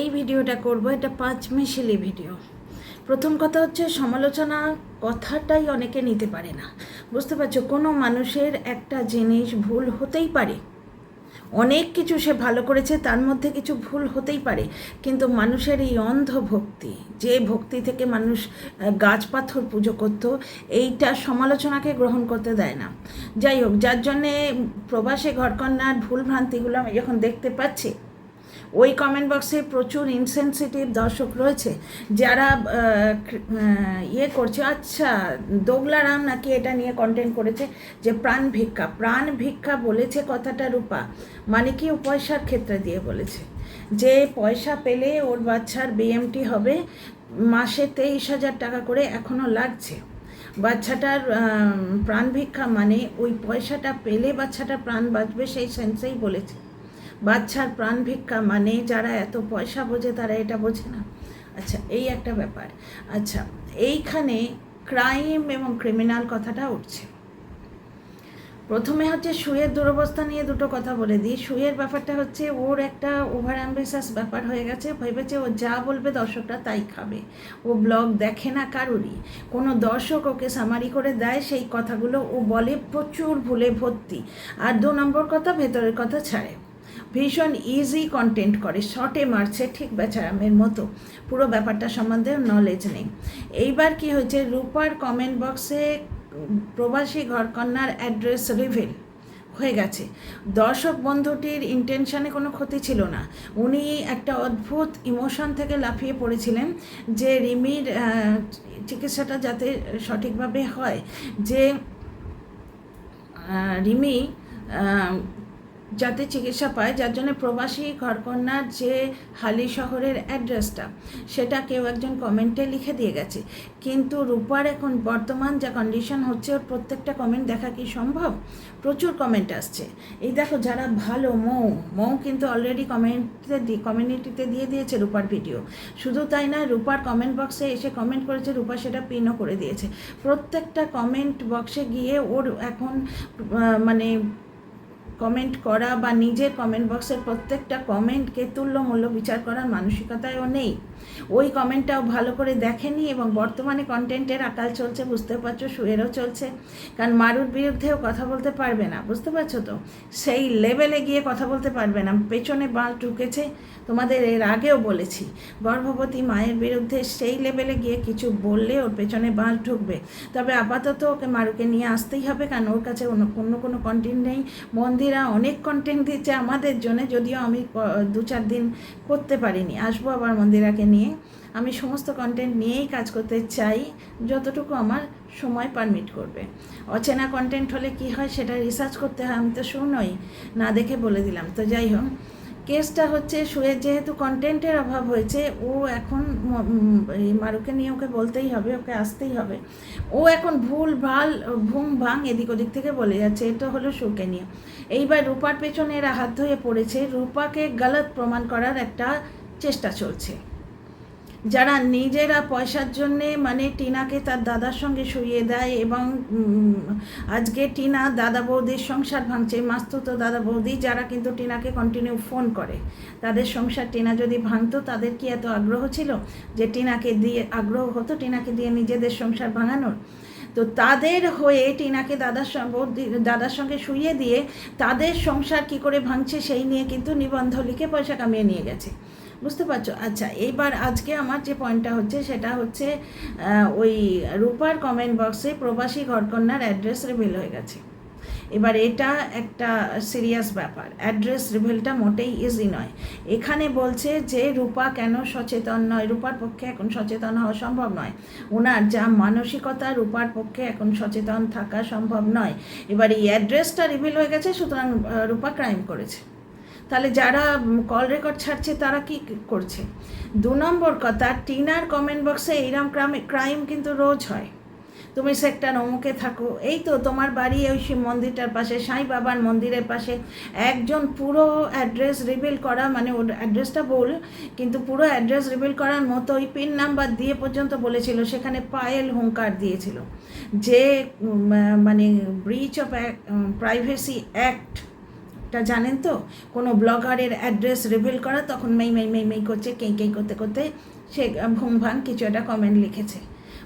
এই ভিডিওটা করব, এটা 5 মিশালি ভিডিও। প্রথম কথা হচ্ছে, সমালোচনা কথাটাই অনেকে নিতে পারে না। বুঝতে পারছো, কোনো মানুষের একটা জিনিস ভুল হতেই পারে, অনেক কিছু সে ভালো করেছে, তার মধ্যে কিছু ভুল হতেই পারে, কিন্তু মানুষের এই অন্ধ ভক্তি, যে ভক্তি থেকে মানুষ গাছ পাথর পুজো করত, এইটা সমালোচনাকে গ্রহণ করতে দেয় না। যাই হোক, যার জন্যে প্রবাসী ঘরকন্যার ভুল ভ্রান্তিগুলো আমি যখন দেখতে পাচ্ছি, ওই কমেন্ট বক্সে প্রচুর ইনসেনসিটিভ দর্শক রয়েছে যারা ইয়ে করছে। আচ্ছা, দোগলারাম নাকি এটা নিয়ে কন্টেন্ট করেছে যে প্রাণ ভিক্ষা বলেছে কথাটা রূপা, মানে কি ও পয়সার ক্ষেত্রে দিয়ে বলেছে যে পয়সা পেলে ওর বাচ্চার বিএমটি হবে, মাসে 23,000 টাকা করে এখনও লাগছে। বাচ্চাটার প্রাণ ভিক্ষা মানে ওই পয়সাটা পেলে বাচ্চাটার প্রাণ বাঁচবে, সেই সেন্সেই বলেছে। বাচ্চার প্রাণ ভিক্ষা মানে যারা এত পয়সা বোঝে তারা এটা বোঝে না। আচ্ছা, এই একটা ব্যাপার। আচ্ছা, এইখানে ক্রাইম এবং ক্রিমিনাল কথাটা উঠছে। প্রথমে হচ্ছে সুয়ের দুরবস্থা নিয়ে দুটো কথা বলে দিই। সুয়ের ব্যাপারটা হচ্ছে ওর একটা ওভার অ্যাম্বিশাস ব্যাপার হয়ে গেছে, ভেবেছে ও যা বলবে দর্শকরা তাই খাবে। ও ব্লগ দেখে না কারুরই, কোনো দর্শক ওকে সামারি করে দেয়, সেই কথাগুলো ও বলে, প্রচুর ভুলে ভর্তি। আর 2 নম্বর কথা, ভেতরের কথা ছাড়ে, ভীষণ ইজি কন্টেন্ট করে, শর্টে মারছে, ঠিক বেচারামের মতো, পুরো ব্যাপারটা সম্বন্ধে নলেজ নেই। এইবার কি হয়েছে, রূপার কমেন্ট বক্সে প্রবাসী ঘরকন্যার অ্যাড্রেস রিভিল হয়ে গেছে। দর্শক বন্ধুটির ইন্টেনশনে কোনো ক্ষতি ছিল না, উনি একটা অদ্ভুত ইমোশন থেকে লাফিয়ে পড়েছিলেন যে রিমির চিকিৎসাটা যাতে সঠিকভাবে হয়, যে রিমি যাতে চিকিৎসা পায়, যার জন্য প্রবাসী ঘরকন্যার যে হালি শহরের অ্যাড্রেসটা, সেটা কেউ একজন কমেন্টে লিখে দিয়ে গেছে। কিন্তু রূপার এখন বর্তমান যা কন্ডিশন হচ্ছে, ওর প্রত্যেকটা কমেন্ট দেখা কি সম্ভব? প্রচুর কমেন্ট আসছে। এই দেখো, যারা ভালো, মৌ কিন্তু অলরেডি কমিউনিটিতে দিয়ে দিয়েছে রূপার ভিডিও। শুধু তাই না, রূপার কমেন্ট বক্সে এসে কমেন্ট করেছে, রূপা সেটা পিনও করে দিয়েছে। প্রত্যেকটা কমেন্ট বক্সে গিয়ে ওর এখন মানে কমেন্ট করা বা নিজের কমেন্ট বক্সের প্রত্যেকটা কমেন্টকে তুল্যমূল্য বিচার করার মানসিকতায়ও নেই। ওই কমেন্টটাও ভালো করে দেখেনি, এবং বর্তমানে কন্টেন্টের আকাল চলছে, বুঝতে পারছো, সুয়েরও চলছে, কারণ মারুর বিরুদ্ধেও কথা বলতে পারবে না, বুঝতে পারছো তো, সেই লেভেলে গিয়ে কথা বলতে পারবে না, পেছনে বাঁশ ঢুকেছে। তোমাদের এর আগেও বলেছি, গর্ভবতী মায়ের বিরুদ্ধে সেই লেভেলে গিয়ে কিছু বললে ওর পেছনে বাঁশ ঢুকবে। তবে আপাতত ওকে মারুকে নিয়ে আসতেই হবে, কারণ ওর কাছে অন্য কোনো কন্টেন্ট নেই। মন্দিরা অনেক কন্টেন্ট দিচ্ছে আমাদের জন্য, যদিও আমি 2-4 দিন করতে পারিনি, আসবো আবার মন্দিরাকে নিয়ে। আমি সমস্ত কন্টেন্ট নিয়েই কাজ করতে চাই, যতটুকু আমার সময় পারমিট করবে। অচেনা কন্টেন্ট হলে কি হয় সেটা রিসার্চ করতে হয়, আমি তো শুনোই, না দেখে বলে দিলাম। তো যাই হোক, কেসটা হচ্ছে সুয়ের যেহেতু কন্টেন্টের অভাব হয়েছে, ও এখন এই মারুকে নিয়ে ওকে বলতেই হবে, ওকে আসতেই হবে। ও এখন ভুল ভাল ভুং ভাং এদিক ওদিক থেকে বলে যাচ্ছে, এটা হলো সুকে নিয়ে। এইবার রূপার পেছনে এরা হাত ধুয়ে পড়েছে, রূপাকে গলত প্রমাণ করার একটা চেষ্টা চলছে। যারা নিজেরা পয়সার জন্যে মানে টিনাকে তার দাদার সঙ্গে শুইয়ে দেয়, এবং আজকে টিনা দাদা বৌদির সংসার ভাঙছে, মাস্তুতো দাদা বৌদি যারা কিন্তু টিনাকে কন্টিনিউ ফোন করে, তাদের সংসার টিনা যদি ভাঙতো, তাদের কি এত আগ্রহ ছিল যে টিনাকে দিয়ে আগ্রহ হতো টিনাকে দিয়ে নিজেদের সংসার ভাঙানোর? তো তাদের হয়ে টিনাকে দাদার সঙ্গে শুইয়ে দিয়ে তাদের সংসার কি করে ভাঙছে সেই নিয়ে কিন্তু নিবন্ধ লিখে পয়সা কামিয়ে নিয়ে গেছে, বুঝতে পারছো? আচ্ছা, এইবার আজকে আমার যে পয়েন্টটা হচ্ছে সেটা হচ্ছে, ওই রূপার কমেন্ট বক্সে প্রবাসী ঘরকন্যার অ্যাড্রেস রিভিল হয়ে গেছে। এবার এটা একটা সিরিয়াস ব্যাপার, অ্যাড্রেস রিভিলটা মোটেই ইজি নয়। এখানে বলছে যে রূপা কেন সচেতন নয়, রূপার পক্ষে এখন সচেতন হওয়া সম্ভব নয়, ওনার যা মানসিকতা, রূপার পক্ষে এখন সচেতন থাকা সম্ভব নয়। এবার এই অ্যাড্রেসটা রিভিল হয়ে গেছে, সুতরাং রূপা ক্রাইম করেছে। তাহলে যারা কল রেকর্ড ছাড়ছে তারা কি করছে? 2 নম্বর কথা, টিনার কমেন্ট বক্সে এইরকম ক্রাইম কিন্তু রোজ হয়। তুমি সেক্টর অমুকে থাকো, এই তো তোমার বাড়ি ওই শিব মন্দিরটার পাশে, সাই বাবার মন্দিরের পাশে, একজন পুরো অ্যাড্রেস রিভিল করা, মানে ওর অ্যাড্রেসটা বল, কিন্তু পুরো অ্যাড্রেস রিভিল করার মতো ওই পিন নাম্বার দিয়ে পর্যন্ত বলেছিল, সেখানে পায়েল হুঙ্কার দিয়েছিল যে মানে ব্রিচ অফ প্রাইভেসি অ্যাক্ট টা জানেন তো, কোনো ব্লগারের অ্যাড্রেস রিভিল করা, তখন মেই করছে, কেই করতে করতে সে ভুং ভাং কিছু একটা কমেন্ট লিখেছে।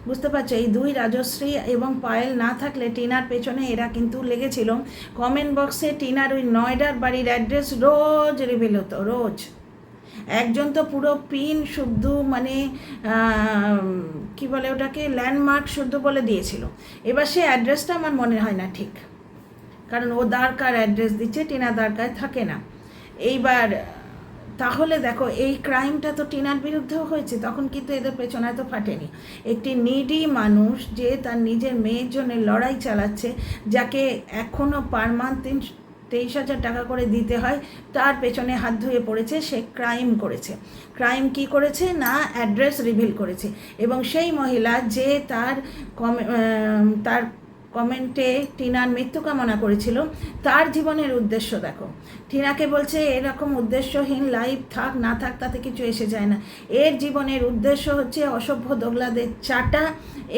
বুঝতে পারছো, এই দুই রাজশ্রী এবং পায়েল না থাকলে টিনার পেছনে এরা কিন্তু লেগেছিল। কমেন্ট বক্সে টিনার ওই নয়ডার বাড়ির অ্যাড্রেস রোজ রিভিল হতো, রোজ। একজন তো পুরো পিন শুদ্ধ, মানে কি বলে ওটাকে, ল্যান্ডমার্ক শুদ্ধ বলে দিয়েছিল। এবার সে অ্যাড্রেসটা আমার মনে হয় না ঠিক, কারণ ও দ্বারকার অ্যাড্রেস দিচ্ছে, টিনা দ্বারকায় থাকে না। এইবার তাহলে দেখো, এই ক্রাইমটা তো টিনার বিরুদ্ধেও হয়েছে, তখন কিন্তু এদের পেছনে তো ফাটেনি। একটি নিডি মানুষ যে তার নিজের মেয়ের জন্য লড়াই চালাচ্ছে, যাকে এখনও পার মান্থ 23,000 টাকা করে দিতে হয়, তার পেছনে হাত ধুয়ে পড়েছে, সে ক্রাইম করেছে। ক্রাইম কি করেছে না, অ্যাড্রেস রিভিল করেছে। এবং সেই মহিলা যে তার কমেন্টে টিনার মৃত্যু কামনা করেছিল, তার জীবনের উদ্দেশ্য দেখো। টিনাকে বলছে এরকম উদ্দেশ্যহীন লাইফ থাক না থাক তাতে কিছু এসে যায় না। এর জীবনের উদ্দেশ্য হচ্ছে অসভ্য দোগলাদের চাটা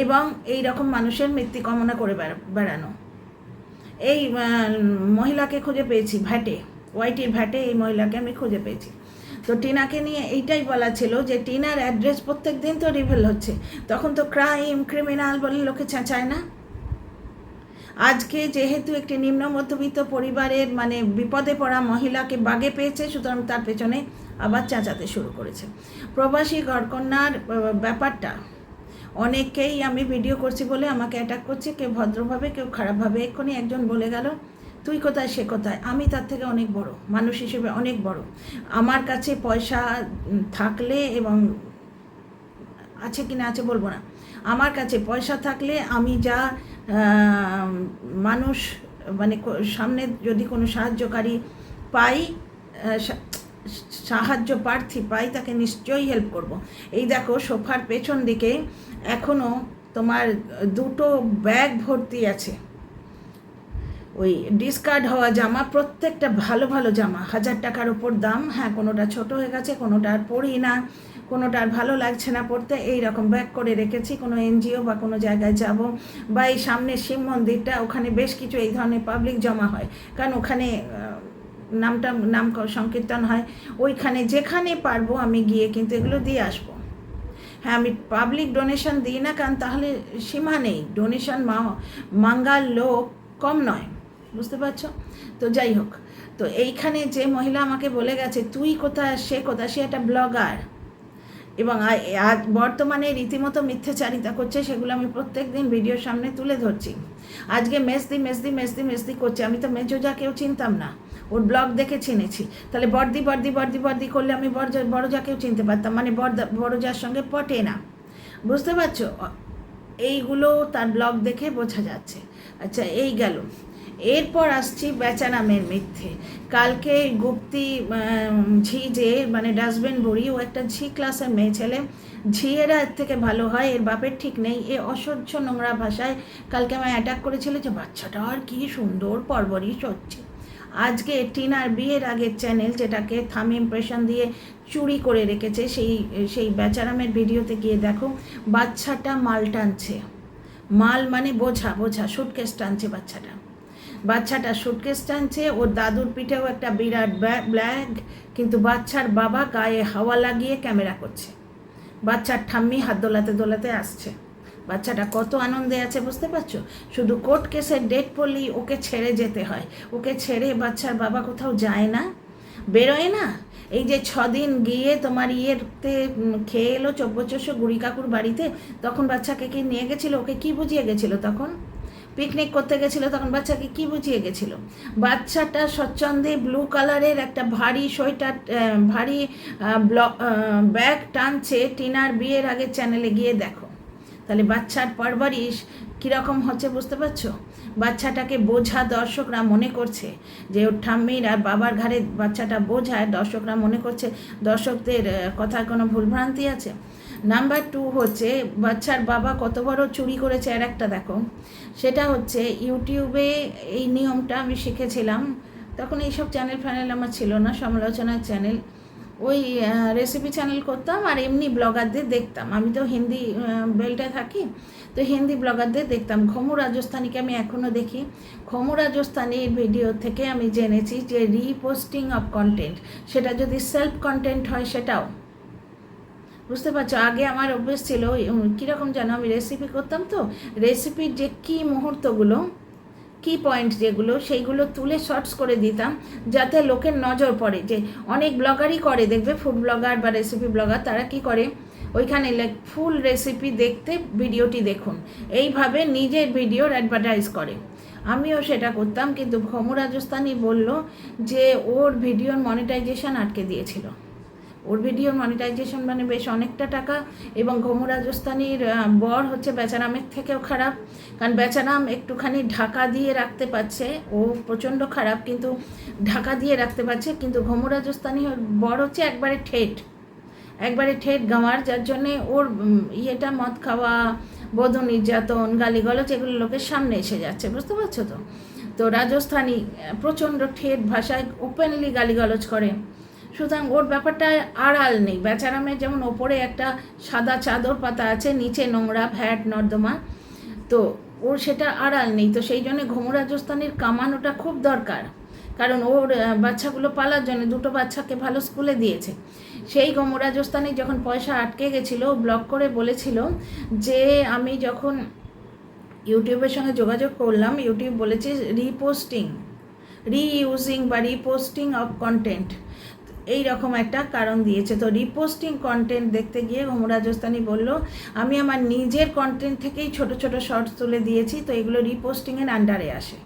এবং এই রকম মানুষের মৃত্যু কামনা করে বেড়ানো। এই মহিলাকে খুঁজে পেয়েছি ভ্যাটে, ওয়াইটির ভ্যাটে এই মহিলাকে আমি খুঁজে পেয়েছি। তো টিনাকে নিয়ে এইটাই বলা ছিল যে টিনার অ্যাড্রেস প্রত্যেক দিন তো রিভিল হচ্ছে, তখন তো ক্রিমিনাল বলে লোকে চেঁচায় না। আজকে যেহেতু একটি নিম্ন মধ্যবিত্ত পরিবারের মানে বিপদে পড়া মহিলাকে বাগে পেয়েছে, সুতরাং তার পেছনে আবার চেঁচাতে শুরু করেছে। প্রবাসী ঘরকন্যার ব্যাপারটা অনেকেই, আমি ভিডিও করছি বলে আমাকে অ্যাটাক করছে, কেউ ভদ্রভাবে কেউ খারাপভাবে। এক্ষুনি একজন বলে গেল তুই কোথায় সে কোথায়, আমি তার থেকে অনেক বড় মানুষ হিসেবে, অনেক বড়। আমার কাছে পয়সা থাকলে, এবং আছে কিনা আছে বলবো না, আমার কাছে পয়সা থাকলে আমি যা মানুষ মানে সামনে যদি কোনো সাহায্যকারী পাই, সাহায্য প্রার্থী পাই, তাকে নিশ্চয়ই হেল্প করব। এই দেখো সোফার পেছন দিকে এখনও তোমার 2টো ব্যাগ ভর্তি আছে ওই ডিসকার্ড হওয়া জামা, প্রত্যেকটা ভালো ভালো জামা, 1000 টাকার ওপর দাম। হ্যাঁ, কোনোটা ছোট হয়ে গেছে, কোনোটা আর পরি না, কোনোটা আর ভালো লাগছে না পড়তে, এই রকম ব্যাগ করে রেখেছি। কোনো এনজিও বা কোনো জায়গায় যাব, বা এই সামনের শিব মন্দিরটা, ওখানে বেশ কিছু এই ধরনের পাবলিক জমা হয়, কারণ ওখানে নাম সংকীর্তন হয়। ওইখানে যেখানে পারবো আমি গিয়ে কিন্তু এগুলো দিয়ে আসবো। হ্যাঁ, আমি পাবলিক ডোনেশন দিই না, কারণ তাহলে সীমা নেই, ডোনেশন মাঙ্গার লোক কম নয়, বুঝতে পারছো? তো যাই হোক, তো এইখানে যে মহিলা আমাকে বলে গেছে তুই কোথায় সে কোথায়, সে একটা ব্লগার এবং আজ বর্তমানে রীতিমতো মিথ্যাচারিতা করছে, সেগুলো আমি প্রত্যেক দিন ভিডিওর সামনে তুলে ধরছি। আজকে মেজদি করছে, আমি তো মেজোজা কেউ চিনতাম না, ওর ব্লগ দেখে চিনেছি। তাহলে বর্দি করলে আমি বড়জাকেও চিনতে পারতাম, মানে বড়জার সঙ্গে পটে না, বুঝতে পারছো? এইগুলো তার ব্লগ দেখে বোঝা যাচ্ছে। আচ্ছা, এই গেল। এরপর আসছি বেচারামের মিথ্যে। কালকে গুপ্তি ঝি যে মানে ডাস্টবিন বুড়ি, ও একটা ঝি ক্লাসের মেয়ে ছেলে, ঝিয়েরা এর থেকে ভালো হয়, এর বাপের ঠিক নেই, এ অসহ্য নোংরা ভাষায় কালকে আমায় অ্যাটাক করেছিল যে বাচ্চাটা আর কি সুন্দর পরবরিশ হচ্ছে। আজকে টিনার বিয়ের আগের চ্যানেল, যেটাকে থাম ইমপ্রেশন দিয়ে চুরি করে রেখেছে, সেই বেচারামের ভিডিওতে গিয়ে দেখো, বাচ্চাটা মাল টানছে। মাল মানে বোঝা সুটকেস টানছে বাচ্চাটা সুটকেস টানছে। ওর দাদুর পিঠেও একটা বিরাট ব্যাগ, কিন্তু বাচ্চার বাবা গায়ে হাওয়া লাগিয়ে ক্যামেরা করছে, বাচ্চার ঠাম্মি হাত দোলাতে আসছে। বাচ্চাটা কত আনন্দে আছে বুঝতে পারছো? শুধু কোর্ট কেসের ডেট পড়লেই ওকে ছেড়ে যেতে হয়, ওকে ছেড়ে বাচ্চার বাবা কোথাও যায় না, বেরোয় না। এই যে 6 দিন গিয়ে তোমার ইয়েতে খেয়ে এলো চব্বচস্য গুড়ি কাকুর বাড়িতে, তখন বাচ্চাকে কি নিয়ে গেছিলো, ওকে কি বুঝিয়ে গেছিলো? তখন পিকনিক করতে গেছিলো, তখন বাচ্চাকে কি বুঝিয়ে গেছিলো? বাচ্চাটা স্বচ্ছন্দে ব্লু কালারের একটা ভারী সোয়েটার, ভারী ব্যাগ টানছে। টিনার বিয়ের আগের চ্যানেলে গিয়ে দেখো, তাহলে বাচ্চার পরবরিশ কীরকম হচ্ছে বুঝতে পারছো? বাচ্চাটাকে বোঝা দর্শকরা মনে করছে যে ওর ঠাম্মির আর বাবার ঘাড়ে বাচ্চাটা বোঝায়, দর্শকরা মনে করছে। দর্শকদের কথায় কোনো ভুলভ্রান্তি আছে? নাম্বার 2 হচ্ছে, বাচ্চার বাবা কত বড় চুরি করেছে আর একটা দেখো। সেটা হচ্ছে ইউটিউবে এই নিয়মটা আমি শিখেছিলাম, তখন এইসব চ্যানেল ফ্যানেল আমার ছিল না, সমালোচনার চ্যানেল। ওই রেসিপি চ্যানেল করতাম আর এমনি ব্লগারদের দেখতাম। আমি তো হিন্দি বেল্টে থাকি, তো হিন্দি ব্লগারদের দেখতাম। ঘুমু রাজস্থানীকে আমি এখনও দেখি। ঘুমু রাজস্থানীর ভিডিও থেকে আমি জেনেছি যে রিপোস্টিং অফ কন্টেন্ট, সেটা যদি সেলফ কন্টেন্ট হয় সেটাও, বুঝতে পারছো। আগে আমার অভ্যেস ছিল কীরকম যেন, আমি রেসিপি করতাম, তো রেসিপির যে কী মুহূর্তগুলো, কি পয়েন্ট যেগুলো, সেইগুলো তুলে শর্টস করে দিতাম, যাতে লোকের নজর পড়ে। যে অনেক ব্লগারই করে, দেখবে ফুড ব্লগার বা রেসিপি ব্লগার, তারা কি করে ওইখানে ফুল রেসিপি দেখতে ভিডিওটি দেখুন, এইভাবে নিজের ভিডিওর অ্যাডভার্টাইজ করে। আমিও সেটা করতাম, কিন্তু ঘুমু রাজস্থানী বলল যে ওর ভিডিওর মনিটাইজেশন আটকে দিয়েছিল। ওর ভিডিওর মনিটাইজেশন মানে বেশ অনেকটা টাকা। এবং ঘুমু রাজস্থানীর বর হচ্ছে বেচারামের থেকেও খারাপ, কারণ বেচারাম একটুখানি ঢাকা দিয়ে রাখতে পারছে, ও প্রচণ্ড খারাপ কিন্তু ঢাকা দিয়ে রাখতে পারছে, কিন্তু ঘুমু রাজস্থানী বর হচ্ছে একবারে ঠেট গাঁওয়ার, যার জন্যে ওর ইয়েটা মদ খাওয়া, বধূ নির্যাতন, গালিগালাজ এগুলো লোকের সামনে এসে যাচ্ছে, বুঝতে পারছো তো। তো রাজস্থানী প্রচণ্ড ঠেট ভাষায় ওপেনলি গালিগালাজ করে, সুতরাং ওর ব্যাপারটা আড়াল নেই। বেচারামের যেমন ওপরে একটা সাদা চাদর পাতা আছে, নিচে নোংরা ভ্যাট নর্দমা, তো ওর সেটা আড়াল নেই। তো সেই জন্য ঘুমু রাজস্থানীর কামানোটা খুব দরকার, কারণ ওর বাচ্চাগুলো পালার জন্য 2টো বাচ্চাকে ভালো স্কুলে দিয়েছে। সেই ঘুমু রাজস্থানী যখন পয়সা আটকে গেছিলো, ব্লগ করে বলেছিল যে আমি যখন ইউটিউবের সঙ্গে যোগাযোগ করলাম, ইউটিউব বলেছে রিইউজিং বা রিপোস্টিং অফ কন্টেন্ট, এই রকম একটা কারণ দিয়েছে। তো রিপোস্টিং কন্টেন্ট দেখতে গিয়ে ঘুমু রাজস্থানী বলল আমি আমার নিজের কন্টেন্ট থেকেই ছোট ছোট শর্টস তুলে দিয়েছি, তো এগুলো রিপোস্টিংয়ের আন্ডারে আসে।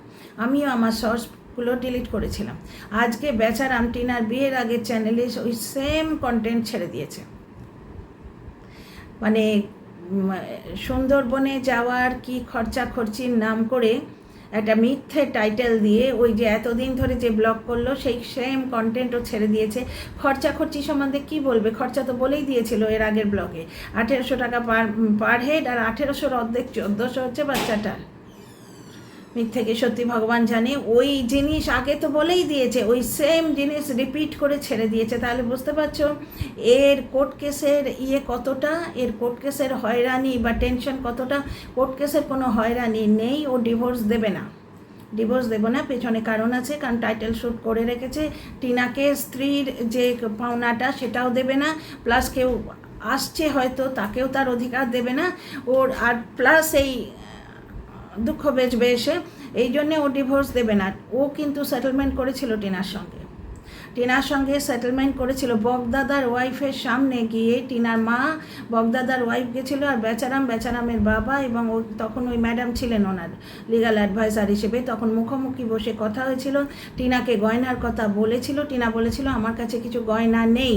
আমিও আমার শর্টসগুলো ডিলিট করেছিলাম। আজকে বেচারাম টিনার বিয়ের আগের চ্যানেলে ওই সেম কন্টেন্ট ছেড়ে দিয়েছে। মানে সুন্দরবনে যাওয়ার কি খরচাখরচির নাম করে একটা মিথ্যে টাইটেল দিয়ে ওই যে এতদিন ধরে যে ব্লগ করলো সেই সেম কন্টেন্টও ছেড়ে দিয়েছে। খরচাখরচি সম্বন্ধে কি বলবে, খরচা তো বলেই দিয়েছিল এর আগের ব্লগে, 1800 টাকা পার হেড, আর 1800-র অর্ধেক 1400 হচ্ছে বাচ্চাটার। মিথ্যেকে সত্যি ভগবান জানে, ওই জিনিস আগে তো বলেই দিয়েছে, ওই সেম জিনিস রিপিট করে ছেড়ে দিয়েছে। তাহলে বুঝতে পারছো এর কোর্ট কেসের কতটা, এর কোর্ট কেসের হয়রানি বা টেনশন কতটা। কোর্ট কেসের কোনো হয়রানি নেই, ও ডিভোর্স দেবে না, পেছনে কারণ আছে, কারণ টাইটেল শ্যুট করে রেখেছে। টিনাকে স্ত্রীর যে পাওনাটা সেটাও দেবে না, প্লাস কেউ আসছে হয়তো তাকেও তার অধিকার দেবে না ওর, আর প্লাস এই দুঃখ বেচবে এসে, এই জন্যে ও ডিভোর্স দেবে না। ও কিন্তু সেটেলমেন্ট করেছিল টিনার সঙ্গে সেটেলমেন্ট করেছিল। বগদাদার ওয়াইফের সামনে গিয়ে টিনার মা, বগদাদার ওয়াইফ গেছিলো, আর বেচারামের বাবা, এবং তখন ওই ম্যাডাম ছিলেন ওনার লিগাল অ্যাডভাইজার হিসেবে। তখন মুখোমুখি বসে কথা হয়েছিল, টিনাকে গয়নার কথা বলেছিল, টিনা বলেছিল আমার কাছে কিছু গয়না নেই।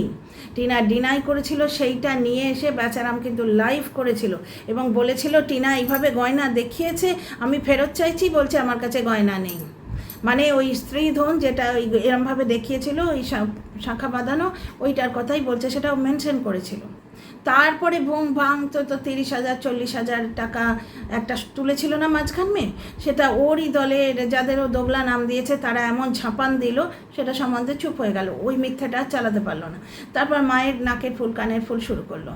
টিনা ডিনাই করেছিল, সেইটা নিয়ে এসে বেচারাম কিন্তু লাইভ করেছিল এবং বলেছিল টিনা এইভাবে গয়না দেখিয়েছে, আমি ফেরত চাইছি, বলছে আমার কাছে গয়না নেই। মানে ওই স্ত্রীধন যেটা ওই এরমভাবে দেখিয়েছিল, ওই শাখা বাঁধানো, ওইটার কথাই বলছে, সেটাও মেনশন করেছিল। তারপরে বুম ভাং তো 30,000 40,000 টাকা একটা তুলেছিল না মাঝখানে, সেটা ওরই দলের যাদেরও দোগলা নাম দিয়েছে তারা এমন ঝাঁপান দিল, সেটা সম্বন্ধে চুপ হয়ে গেল, ওই মিথ্যেটা চালাতে পারলো না। তারপর মায়ের নাকের ফুল কানের ফুল শুরু করলো,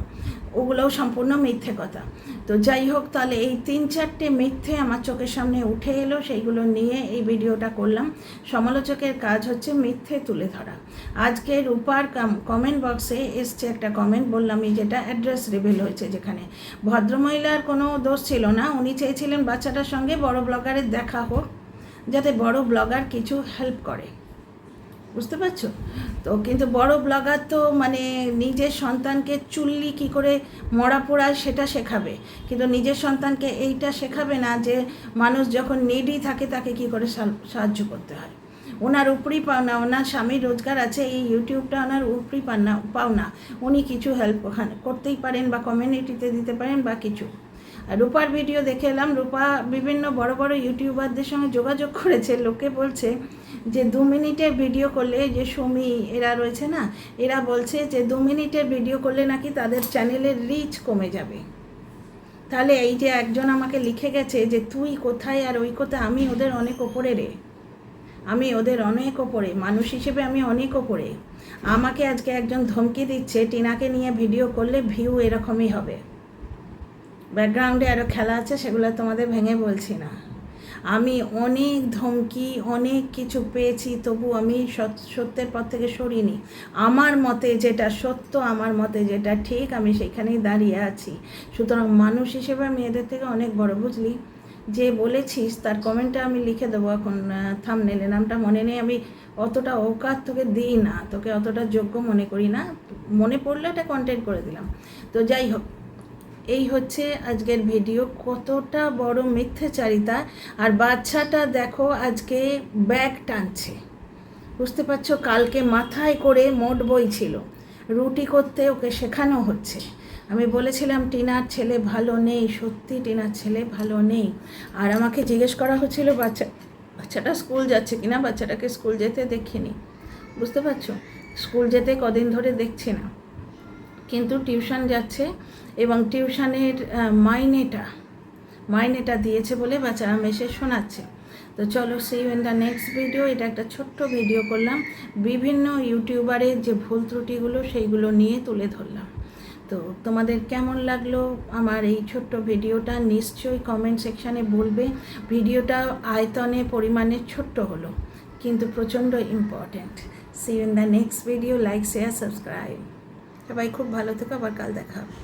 ওগুলোও সম্পূর্ণ মিথ্যে কথা। তো যাই হোক, তাহলে এই 3-4টে মিথ্যে আমার চোখের সামনে উঠে এলো, সেইগুলো নিয়ে এই ভিডিওটা করলাম। সমালোচকের কাজ হচ্ছে মিথ্যে তুলে ধরা। আজকে রূপার কমেন্ট বক্সে এসছে একটা কমেন্ট, বললামই যেটা অ্যাড্রেস রিভিল হয়েছে, যেখানে ভদ্রমহিলার কোনো দোষ ছিল না, উনি চেয়েছিলেন বাচ্চাটার সঙ্গে বড় ব্লগারের দেখা হোক, যাতে বড় ব্লগার কিছু হেল্প করে, বুঝতে পারছো তো। কিন্তু বড় ব্লগার তো মানে নিজের সন্তানকে চুল্লি কী করে মরা পোড়ায় সেটা শেখাবে, কিন্তু নিজের সন্তানকে এইটা শেখাবে না যে মানুষ যখন নিডি থাকে তাকে কী করে সাহায্য করতে হয়। ওনার উপরি পাওনা, ওনার স্বামীর রোজগার আছে, এই ইউটিউবটা ওনার উপরি পাওনা, উনি কিছু হেল্প ওখানে করতেই পারেন বা কমিউনিটিতে দিতে পারেন বা কিছু। রূপার ভিডিও দেখে এলাম, রূপা বিভিন্ন বড় বড় ইউটিউবারদের সঙ্গে যোগাযোগ করেছে, লোকে বলছে যে 2 মিনিটের ভিডিও করলে, যে সুমি এরা রয়েছে না, এরা বলছে যে 2 মিনিটের ভিডিও করলে নাকি তাদের চ্যানেলের রিচ কমে যাবে। তাহলে এই যে একজন আমাকে লিখে গেছে যে তুই কোথায় আর ওই কোথায়, আমি ওদের অনেক ওপরে রে, আমি ওদের অনেক ওপরে, মানুষ হিসেবে আমি অনেক ওপরে। আমাকে আজকে একজন ধমকি দিচ্ছে টিনাকে নিয়ে ভিডিও করলে ভিউ এরকমই হবে। ব্যাকগ্রাউন্ডে আরও খেলা আছে, সেগুলো তোমাদের ভেঙে বলছি না। আমি অনেক ধমকি, অনেক কিছু পেয়েছি, তবু আমি সত্যের পথ থেকে সরিনি। আমার মতে যেটা সত্য, আমার মতে যেটা ঠিক, আমি সেখানেই দাঁড়িয়ে আছি। সুতরাং মানুষ হিসেবে আমি এদের থেকে অনেক বড়, বুঝলি? যে বলেছিস তার কমেন্টটা আমি লিখে দেবো এখন থাম্বনেলে, নামটা মনে নেই। আমি অতটা অকাত তোকে দিই না, তোকে অতটা যোগ্য মনে করি না, মনে পড়লে এটা কন্টেন্ট করে দিলাম। তো যাই হোক, এই হচ্ছে আজকের ভিডিও। কতটা বড় মিথ্যাচারিতা। আর বাচ্চাটা দেখো আজকে ব্যাগ টানছে, বুঝতে পারছো? কালকে মাথায় করে মোট বই ছিল, রুটি করতে ওকে শেখানো হচ্ছে। আমি বলেছিলাম টিনার ছেলে ভালো নেই, সত্যি টিনার ছেলে ভালো নেই। আর আমাকে জিজ্ঞেস করা হচ্ছিল বাচ্চাটা স্কুল যাচ্ছে কিনা। বাচ্চাটাকে স্কুল যেতে দেখিনি, বুঝতে পারছো? স্কুল যেতে কদিন ধরে দেখছি না, কিন্তু টিউশন যাচ্ছে এবং টিউশনের মাইনেটা দিয়েছে বলে বাচ্চারা মেসে শোনাচ্ছে। তো চলো, see you in the next video. এটা একটা ছোট্ট ভিডিও করলাম, বিভিন্ন ইউটিউবারের যে ভুল ত্রুটিগুলো সেইগুলো নিয়ে তুলে ধরলাম। তো তোমাদের কেমন লাগলো আমার এই ছোট্ট ভিডিওটা নিশ্চয়ই কমেন্ট সেকশানে বলবে। ভিডিওটা আয়তনে পরিমাণে ছোট্ট হলো, কিন্তু প্রচণ্ড important. See you in the next video. Like, share, subscribe. সবাই খুব ভালো থেকো, আবার কাল দেখা হবে।